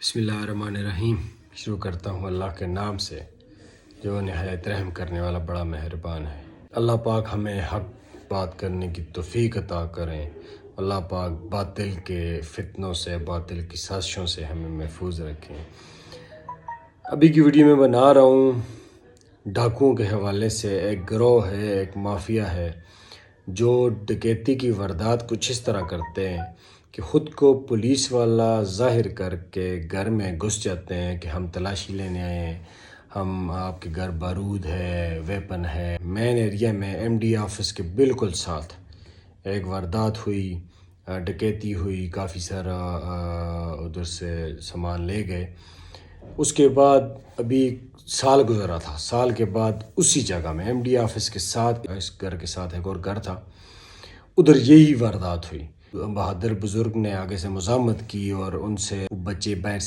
بسم اللہ الرحمن الرحیم۔ شروع کرتا ہوں اللہ کے نام سے جو نہایت رحم کرنے والا بڑا مہربان ہے۔ اللہ پاک ہمیں حق بات کرنے کی توفیق عطا کریں۔ اللہ پاک باطل کے فتنوں سے، باطل کی سازشوں سے ہمیں محفوظ رکھیں۔ ابھی کی ویڈیو میں بنا رہا ہوں ڈاکوؤں کے حوالے سے۔ ایک گروہ ہے، ایک مافیا ہے جو ڈکیتی کی واردات کچھ اس طرح کرتے ہیں کہ خود کو پولیس والا ظاہر کر کے گھر میں گھس جاتے ہیں کہ ہم تلاشی لینے آئے ہیں، ہم آپ کے گھر بارود ہے، ویپن ہے۔ مین ایریا میں ایم ڈی آفس کے بالکل ساتھ ایک واردات ہوئی، ڈکیتی ہوئی، کافی سارا ادھر سے سامان لے گئے۔ اس کے بعد ابھی سال گزرا تھا، سال کے بعد اسی جگہ میں ایم ڈی آفس کے ساتھ، اس گھر کے ساتھ ایک اور گھر تھا، ادھر یہی واردات ہوئی۔ بہادر بزرگ نے آگے سے مزاحمت کی اور ان سے بچے باہر